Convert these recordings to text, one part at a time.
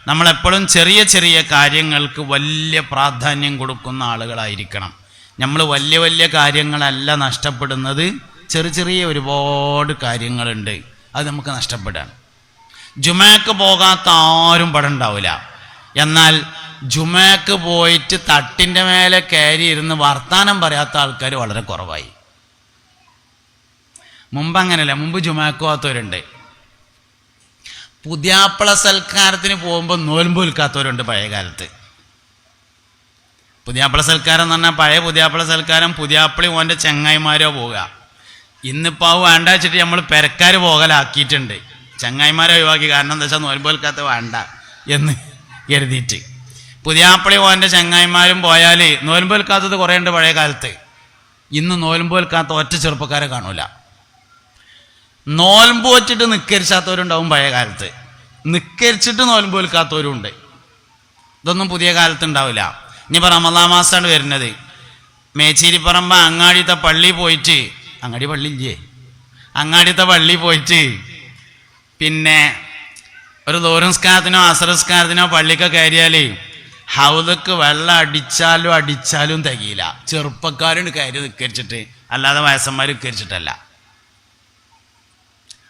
നമ്മളെപ്പോഴും ചെറിയ ചെറിയ കാര്യങ്ങൾക്ക് വലിയ പ്രാധാന്യം കൊടുക്കുന്ന ആളുകളായിരിക്കണം. നമ്മൾ വലിയ വലിയ കാര്യങ്ങളല്ല നഷ്ടപ്പെടുന്നത്, ചെറിയ ചെറിയ ഒരുപാട് കാര്യങ്ങളുണ്ട്, അത് നമുക്ക് നഷ്ടപ്പെടാണ്. ജുമയ്ക്ക് പോകാത്ത ആരും ഇവിടെ ഉണ്ടാവില്ല. എന്നാൽ ജുമയ്ക്ക് പോയിട്ട് തട്ടിൻ്റെ മേലെ കയറി ഇരുന്ന് വർത്താനം പറയാത്ത ആൾക്കാർ വളരെ കുറവായി. മുമ്പ് അങ്ങനെയല്ല, മുമ്പ് ജുമയ്ക്ക് പോകാത്തവരുണ്ട്. പുതിയാപ്പള സൽക്കാരത്തിന് പോകുമ്പോൾ നോൽമ്പ് വിൽക്കാത്തവരുണ്ട് പഴയ കാലത്ത്. പുതിയാപ്പള സൽക്കാരം എന്ന് പറഞ്ഞാൽ പഴയ പുതിയാപ്പള സൽക്കാരം പുതിയാപ്പളി ഓൻ്റെ ചങ്ങായിമാരോ പോവുക. ഇന്നിപ്പോൾ അത് വേണ്ട വെച്ചിട്ട് നമ്മൾ പെരക്കാർ പോകലാക്കിയിട്ടുണ്ട്. ചങ്ങായിമാരെ ഒഴിവാക്കി. കാരണം എന്താ വെച്ചാൽ നോൽമ്പ് വിൽക്കാത്ത വേണ്ട എന്ന് കരുതിയിട്ട് പുതിയാപ്പളി ഓൻ്റെ ചങ്ങായിമാരും പോയാൽ നോൽമ്പ് വിൽക്കാത്തത് കുറേ ഉണ്ട് പഴയ കാലത്ത്. ഇന്ന് നോൽമ്പ് വിൽക്കാത്ത ഒറ്റ ചെറുപ്പക്കാരെ കാണൂല. നോൽമ്പ് വെച്ചിട്ട് നിക്കരിച്ചാത്തവരുണ്ടാവും പഴയ കാലത്ത്, നിക്കരിച്ചിട്ട് നോൽമ്പ് വിൽക്കാത്തവരും ഉണ്ട്. ഇതൊന്നും പുതിയ കാലത്ത് ഉണ്ടാവില്ല. ഇനിയിപ്പോൾ റമദാൻ മാസമാണ് വരുന്നത്. മേച്ചേരിപ്പറമ്പ് അങ്ങാടിത്തെ പള്ളി പോയിട്ട്, അങ്ങാടി പള്ളി ഇല്ലേ, അങ്ങാടിത്തെ പള്ളി പോയിട്ട് പിന്നെ ഒരു ദൂരംസ്കാരത്തിനോ അസറസ്കാരത്തിനോ പള്ളിക്ക് കയറിയാൽ ഹൗദക്ക് വെള്ളം അടിച്ചാലും തികയില്ല. ചെറുപ്പക്കാരുണ്ട് കയറി നിക്കരിച്ചിട്ട്, അല്ലാതെ വയസ്സന്മാർ നിക്കരിച്ചിട്ടല്ല.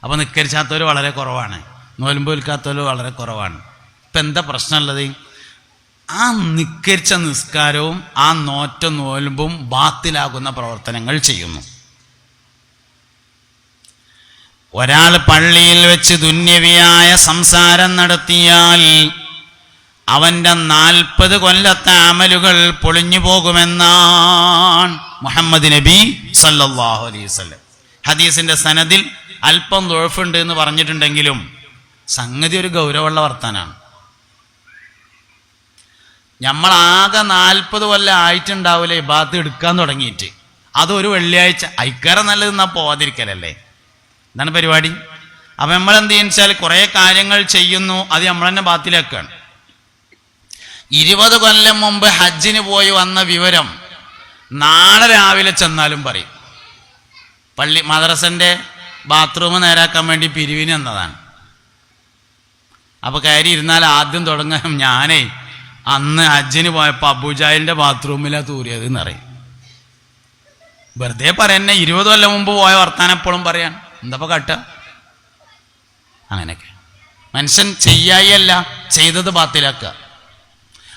അപ്പോൾ നിക്കരിച്ചാത്തവർ വളരെ കുറവാണ്, നോൽമ്പ് വിൽക്കാത്തവർ വളരെ കുറവാണ്. ഇപ്പം എന്താ പ്രശ്നമുള്ളത്? ആ നിക്കരിച്ച നിസ്കാരവും ആ നോറ്റ നോൽമ്പും ബാത്തിലാകുന്ന പ്രവർത്തനങ്ങൾ ചെയ്യുന്നു. ഒരാൾ പള്ളിയിൽ വെച്ച് ദുന്യവിയായ സംസാരം നടത്തിയാൽ അവൻ്റെ 40 കൊല്ലത്തെ അമലുകൾ പൊളിഞ്ഞു പോകുമെന്നാണ് മുഹമ്മദ് നബി സല്ലല്ലാഹു അലൈഹി വസല്ലം. ഹദീസിൻ്റെ സനദിൽ അല്പം ദുഅഫുണ്ട് എന്ന് പറഞ്ഞിട്ടുണ്ടെങ്കിലും സംഗതി ഒരു ഗൗരവമുള്ള വർത്താനാണ്. നമ്മളാകെ 40 കൊല്ലം ആയിട്ടുണ്ടാവില്ലേ ഇബാദത്ത് എടുക്കാൻ തുടങ്ങിയിട്ട്. അതൊരു വെള്ളിയാഴ്ച അയക്കാരം നല്ലത് എന്നാൽ പോവാതിരിക്കലല്ലേ, എന്താണ് പരിപാടി? അപ്പം നമ്മളെന്ത് ചെയ്യുന്ന വെച്ചാൽ കുറേ കാര്യങ്ങൾ ചെയ്യുന്നു, അത് നമ്മൾ തന്നെ ബാത്തിലാക്കുകയാണ്. 20 കൊല്ലം മുമ്പ് ഹജ്ജിന് പോയി വന്ന വിവരം നാളെ രാവിലെ ചെന്നാലും പറയും. പള്ളി മദ്രസൻ്റെ ബാത്റൂം നേരാക്കാൻ വേണ്ടി പിരിവിന് എന്നതാണ്. അപ്പോൾ കയറി ഇരുന്നാൽ ആദ്യം തുടങ്ങാൻ ഞാനേ അന്ന് ഹജ്ജിന് പോയപ്പോൾ അബൂജാലിൻ്റെ ബാത്റൂമിലാണ് തൂറിയത് എന്നറിയും. വെറുതെ പറയുന്നെ, 20 കൊല്ലം മുമ്പ് പോയ വർത്താനം എപ്പോഴും പറയാൻ എന്താപ്പോൾ കാട്ടുക? അങ്ങനെയൊക്കെ മനുഷ്യൻ ചെയ്യായല്ല ചെയ്തത് ബാത്തിലാക്കുക.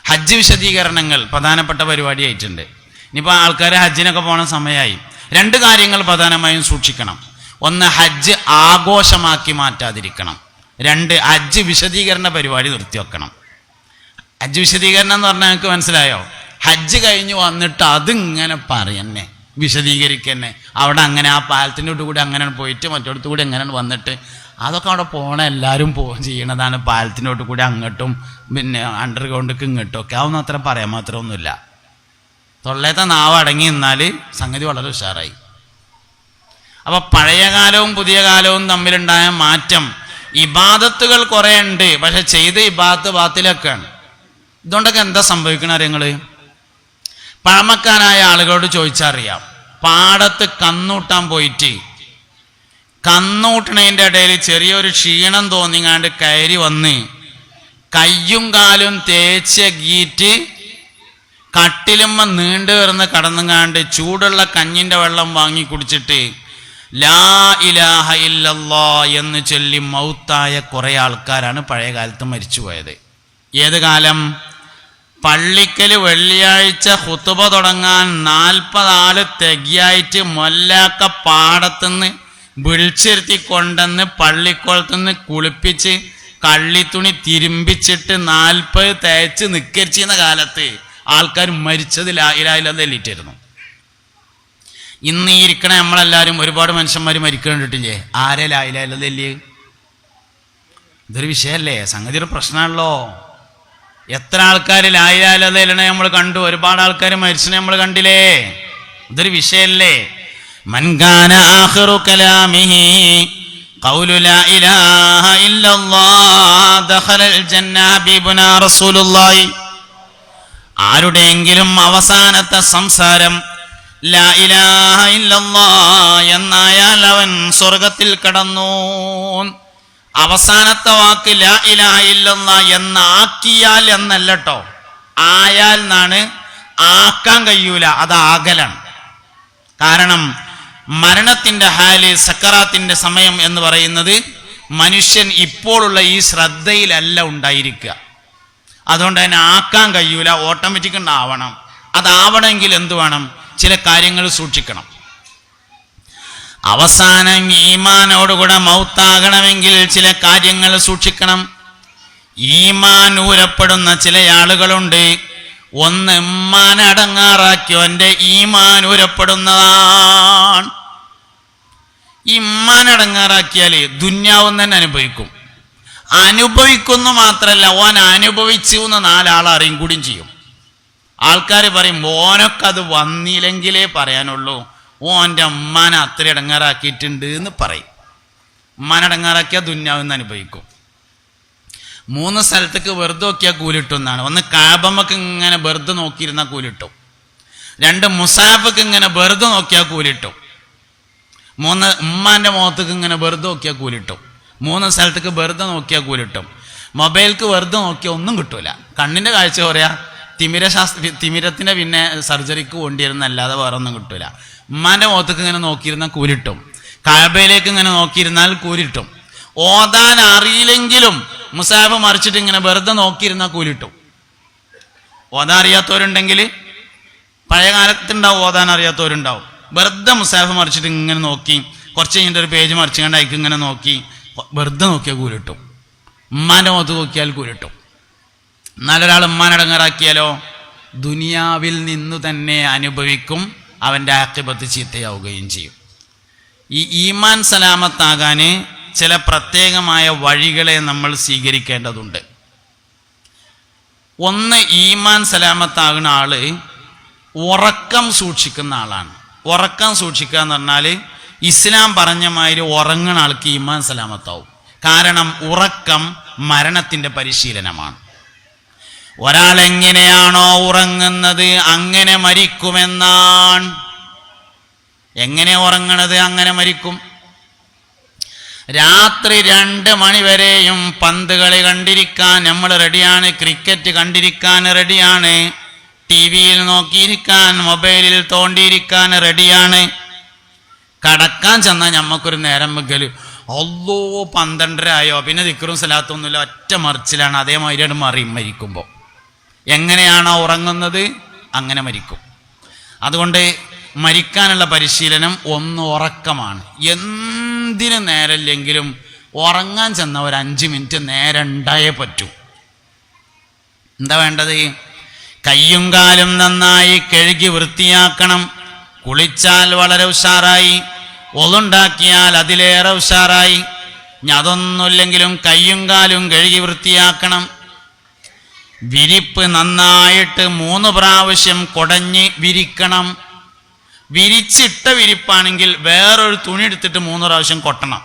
ഹജ്ജ് വിശദീകരണങ്ങൾ പ്രധാനപ്പെട്ട പരിപാടിയായിട്ടുണ്ട്. ഇനിയിപ്പോൾ ആൾക്കാർ ഹജ്ജിനൊക്കെ പോണ സമയമായി. 2 കാര്യങ്ങൾ പ്രധാനമായും സൂക്ഷിക്കണം. 1, ഹജ്ജ് ആഘോഷമാക്കി മാറ്റാതിരിക്കണം. 2, ഹജ്ജ് വിശദീകരണ പരിപാടി നിർത്തിവെക്കണം. ഹജ്ജ് വിശദീകരണം എന്ന് പറഞ്ഞാൽ നിങ്ങൾക്ക് മനസ്സിലായോ? ഹജ്ജ് കഴിഞ്ഞ് വന്നിട്ട് അതിങ്ങനെ പറയന്നെ, വിശദീകരിക്കന്നെ. അവിടെ അങ്ങനെ ആ പാലത്തിൻ്റെ കൂടെ അങ്ങനെ പോയിട്ട് മറ്റോടത്ത് കൂടി എങ്ങനെ വന്നിട്ട് അതൊക്കെ അവിടെ പോണ എല്ലാവരും ചെയ്യണതാണ്. പാലത്തിൻ്റെ കൂടെ അങ്ങോട്ടും പിന്നെ അണ്ടർഗ്രൗണ്ടിലേക്ക് ഇങ്ങോട്ടും ഒക്കെ അതൊന്നും അത്ര പറയാൻ മാത്രമൊന്നുമില്ല. തൊള്ളേത്തെ നാവ് അടങ്ങി നിന്നാൽ സംഗതി വളരെ ഉഷാറായി. അപ്പോൾ പഴയ കാലവും പുതിയ കാലവും തമ്മിലുണ്ടായ മാറ്റം, ഇബാദത്തുകൾ കുറേ ഉണ്ട്, പക്ഷെ ചെയ്ത് ഇബാദത്ത് ബാത്തിലൊക്കെയാണ്. ഇതുകൊണ്ടൊക്കെ എന്താ സംഭവിക്കണ അറിയങ്ങൾ? പഴമക്കാരായ ആളുകളോട് ചോദിച്ചറിയാം. പാടത്ത് കന്നൂട്ടാൻ പോയിട്ട് കന്നൂട്ടണതിൻ്റെ ഇടയിൽ ചെറിയൊരു ക്ഷീണം തോന്നിങ്ങാണ്ട് കയറി വന്ന് കയ്യും കാലും തേച്ച് ഗീറ്റ് കട്ടിലുമ്മ നീണ്ടു കിടന്ന് കടന്നുങ്ങാണ്ട് ചൂടുള്ള കഞ്ഞിൻ്റെ വെള്ളം വാങ്ങി കുടിച്ചിട്ട് ലാ ഇലാഹ ഇല്ലല്ലാ എന്ന് ചൊല്ലി മൗത്തായ കുറേ ആൾക്കാരാണ് പഴയ കാലത്ത് മരിച്ചുപോയത്. ഏത് കാലം? പള്ളിക്കൽ വെള്ളിയാഴ്ച ഖുതുബ തുടങ്ങാൻ 40 ആള് തെകിയായിട്ട് മൊല്ലാക്ക പാടത്തുനിന്ന് വിളിച്ചിരുത്തി കൊണ്ടെന്ന് പള്ളിക്കുളത്തുനിന്ന് കുളിപ്പിച്ച് കള്ളിത്തുണി തിരുമ്പിച്ചിട്ട് 40 തേച്ച് നിക്കരിച്ചിരുന്ന കാലത്ത് ആൾക്കാർ മരിച്ചത് ലാ ഇലാഹ ഇല്ലല്ലാഹ് ചൊല്ലിയിട്ടായിരുന്നു. ഇന്ന് ഈ ഇരിക്കണ നമ്മളെല്ലാവരും ഒരുപാട് മനുഷ്യന്മാർ മരിക്കണ്ടിട്ടില്ലേ? ആരെ ലാ ഇലാഹ ഇല്ലല്ലാഹ് ചൊല്ലിയത്? ഇതൊരു വിഷയമല്ലേ, സംഗതി ഒരു പ്രശ്നമാണല്ലോ. എത്ര ആൾക്കാർ ലാ ഇലാഹ ഇല്ലല്ലാഹ് ചൊല്ലണ നമ്മൾ കണ്ടു, ഒരുപാട് ആൾക്കാർ മരിച്ചനെ നമ്മൾ കണ്ടില്ലേ? ഇതൊരു വിഷയമല്ലേ? മൻ കാന ആഖിറു കലാമിഹി ഖൗലു ലാ ഇലാഹ ഇല്ലല്ലാഹ് ദഖലൽ ജന്ന ഹബീബുനാ റസൂലുള്ളാഹി. ആരുടെയെങ്കിലും അവസാനത്തെ സംസാരം ലാ ഇലാഹ ഇല്ലല്ലാഹ് എന്നായാൽ അവൻ സ്വർഗത്തിൽ കടന്നു. അവസാനത്തെ വാക്ക് ലാ ഇലാഹ ഇല്ലല്ലാഹ് എന്നാക്കിയാൽ എന്നല്ലട്ടോ, ആയാൽ എന്നാണ്. ആക്കാൻ കഴിയൂല, അത് ആകലാണ്. കാരണം മരണത്തിന്റെ ഹാല്, സക്കറാത്തിന്റെ സമയം എന്ന് പറയുന്നത് മനുഷ്യൻ ഇപ്പോഴുള്ള ഈ ശ്രദ്ധയിലല്ല ഉണ്ടായിരിക്കുക. അതുകൊണ്ട് തന്നെ ആക്കാൻ കഴിയൂല, ഓട്ടോമാറ്റിക് ഉണ്ടാവണം. അതാവണമെങ്കിൽ എന്ത് വേണം? ചില കാര്യങ്ങൾ സൂക്ഷിക്കണം. അവസാനം ഈമാനോടുകൂടെ മൗത്താകണമെങ്കിൽ ചില കാര്യങ്ങൾ സൂക്ഷിക്കണം. ഈമാൻ ഊരപ്പെടുന്ന ചില ആളുകളുണ്ട്. ഒന്ന്, ഉമ്മാനെ അടങ്ങാറാക്കിയോന്റെ ഈമാൻ ഊരപ്പെടുന്നതാണ്. ഈ ഉമ്മാനെ അടങ്ങാറാക്കിയാൽ ദുന്യാവും തന്നെ അനുഭവിക്കുന്നു മാത്രല്ല, ഓൻ അനുഭവിച്ചു എന്ന് 4 ആൾ അറിയും കൂടിയും ചെയ്യും. ആൾക്കാർ പറയും ഓനൊക്കെ അത് വന്നില്ലെങ്കിലേ പറയാനുള്ളൂ, ഓൻ്റെ ഉമ്മാനെ അത്ര ഇടങ്ങാറാക്കിയിട്ടുണ്ട് എന്ന് പറയും. ഉമ്മാനെ ഇടങ്ങാറാക്കിയാൽ ദുന്യാവെന്ന് അനുഭവിക്കും. 3 സ്ഥലത്തേക്ക് വെറുതെ നോക്കിയാൽ കൂലിട്ടും എന്നാണ്. ഒന്ന് കാബമ്മക്ക് ഇങ്ങനെ വെറുതെ നോക്കിയിരുന്നാൽ കൂലിട്ടും. 2 മുസാഫക്ക് ഇങ്ങനെ വെറുതെ നോക്കിയാൽ കൂലിട്ടും. 3 ഉമ്മാൻ്റെ മുഖത്തേക്ക് ഇങ്ങനെ വെറുതെ നോക്കിയാൽ കൂലിട്ടും. 3 സ്ഥലത്തേക്ക് വെറുതെ നോക്കിയാൽ കൂലിട്ടും. മൊബൈൽക്ക് വെറുതെ നോക്കിയാൽ ഒന്നും കിട്ടൂല. കണ്ണിൻ്റെ കാഴ്ച പറയാ, തിമിരത്തിൻ്റെ പിന്നെ സർജറിക്ക് കൊണ്ടിരുന്നല്ലാതെ വേറെ ഒന്നും കിട്ടൂല. ഉമ്മാൻ്റെ മുഖത്തേക്ക് ഇങ്ങനെ നോക്കിയിരുന്നാൽ കൂലിട്ടും. കാബയിലേക്ക് ഇങ്ങനെ നോക്കിയിരുന്നാൽ കൂലിട്ടും. ഓതാൻ അറിയില്ലെങ്കിലും മുസാഫ് മറിച്ചിട്ട് ഇങ്ങനെ വെറുതെ നോക്കിയിരുന്നാൽ കൂലിട്ടും. ഓതാൻ അറിയാത്തവരുണ്ടെങ്കിൽ, പഴയ കാലത്തുണ്ടാവും ഓതാൻ അറിയാത്തവരുണ്ടാവും. വെറുതെ മുസാഫ് മറിച്ചിട്ട് ഇങ്ങനെ നോക്കി, കുറച്ച് കഴിഞ്ഞിട്ട് ഒരു പേജ് മറിച്ച് കണ്ട് അയക്ക് ഇങ്ങനെ നോക്കി വെറുതെ നോക്കിയാൽ കൂലിട്ടും. ഉമ്മാൻ്റെ മുഖത്ത് നോക്കിയാൽ കൂലിട്ടും. എന്നാലൊരാൾ ഉമ്മാനെ അടങ്ങാറാക്കിയാലോ ദുനിയാവിൽ നിന്നു തന്നെ അനുഭവിക്കും, അവൻ്റെ ആഖിബത്ത് ചീത്തയാവുകയും ചെയ്യും. ഈ ഈമാൻ സലാമത്താകാൻ ചില പ്രത്യേകമായ വഴികളെ നമ്മൾ സ്വീകരിക്കേണ്ടതുണ്ട്. ഒന്ന്, ഈമാൻ സലാമത്താകുന്ന ആള് ഉറക്കം സൂക്ഷിക്കുന്ന ആളാണ്. ഉറക്കം സൂക്ഷിക്കുക എന്ന് പറഞ്ഞാൽ ഇസ്ലാം പറഞ്ഞ മാതിരി ഉറങ്ങുന്ന ആൾക്ക് ഈമാൻ സലാമത്താവും. കാരണം ഉറക്കം മരണത്തിൻ്റെ പരിശീലനമാണ്. ഒരാൾ എങ്ങനെയാണോ ഉറങ്ങുന്നത് അങ്ങനെ മരിക്കുമെന്നാണ്. എങ്ങനെ ഉറങ്ങണത് അങ്ങനെ മരിക്കും. രാത്രി 2 മണി വരെയും പന്ത് കളി കണ്ടിരിക്കാൻ നമ്മൾ റെഡിയാണ്, ക്രിക്കറ്റ് കണ്ടിരിക്കാൻ റെഡിയാണ്, TV-യിൽ നോക്കിയിരിക്കാൻ, മൊബൈലിൽ തോണ്ടിയിരിക്കാൻ റെഡിയാണ്. കടക്കാൻ ചെന്നാൽ ഞമ്മക്കൊരു നേരം വെക്കൽ, അല്ലോ 12:30 ആയോ, പിന്നെ ദിക്റും സലാത്തൊന്നുമില്ല, ഒറ്റ മറിച്ചിലാണ്. അതേമാതിരിയാണ് മരിക്കുമ്പോൾ. എങ്ങനെയാണോ ഉറങ്ങുന്നത് അങ്ങനെ മരിക്കും. അതുകൊണ്ട് മരിക്കാനുള്ള പരിശീലനം ഒന്ന് ഉറക്കമാണ്. എന്തിനു നേരമില്ലെങ്കിലും ഉറങ്ങാൻ ചെന്ന ഒരു 5 മിനിറ്റ് നേരം ഉണ്ടായേ പറ്റൂ. എന്താ വേണ്ടത്? കയ്യും കാലും നന്നായി കഴുകി വൃത്തിയാക്കണം. കുളിച്ചാൽ വളരെ ഉഷാറായി, ഒളുണ്ടാക്കിയാൽ അതിലേറെ ഉഷാറായി. ഇനി അതൊന്നുമില്ലെങ്കിലും കയ്യും കാലും കഴുകി വൃത്തിയാക്കണം. വിരിപ്പ് നന്നായിട്ട് 3 പ്രാവശ്യം കുടഞ്ഞ് വിരിക്കണം. വിരിച്ചിട്ട വിരിപ്പാണെങ്കിൽ വേറൊരു തുണി എടുത്തിട്ട് 3 പ്രാവശ്യം കൊട്ടണം.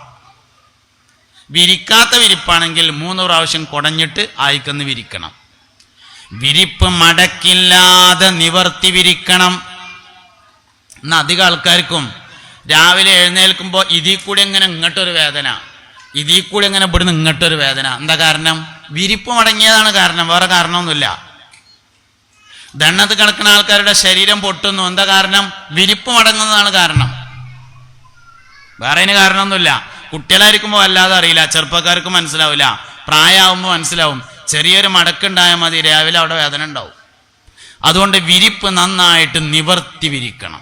വിരിക്കാത്ത വിരിപ്പാണെങ്കിൽ 3 പ്രാവശ്യം കുടഞ്ഞിട്ട് ആയിക്കൊന്ന് വിരിക്കണം. വിരിപ്പ് മടക്കില്ലാതെ നിവർത്തി വിരിക്കണം. എന്നാൽ അധികം ആൾക്കാർക്കും രാവിലെ എഴുന്നേൽക്കുമ്പോൾ ഇതിൽ കൂടി എങ്ങനെ ഇങ്ങോട്ടൊരു വേദന, ഇതിൽ കൂടി എങ്ങനെ ഇവിടുന്ന് ഇങ്ങോട്ടൊരു വേദന. എന്താ കാരണം? വിരിപ്പ് മടങ്ങിയതാണ് കാരണം, വേറെ കാരണമൊന്നുമില്ല. ദണ്ണത്ത് കിടക്കുന്ന ആൾക്കാരുടെ ശരീരം പൊട്ടുന്നു. എന്താ കാരണം? വിരിപ്പ് മടങ്ങുന്നതാണ് കാരണം, വേറെ അതിന് കാരണമൊന്നുമില്ല. കുട്ടികളായിരിക്കുമ്പോൾ വല്ലാതെ അറിയില്ല, ചെറുപ്പക്കാർക്ക് മനസ്സിലാവില്ല, പ്രായമാകുമ്പോൾ മനസ്സിലാവും. ചെറിയൊരു മടക്കുണ്ടായാൽ മതി, രാവിലെ അവിടെ വേദന ഉണ്ടാവും. അതുകൊണ്ട് വിരിപ്പ് നന്നായിട്ട് നിവർത്തി വിരിക്കണം.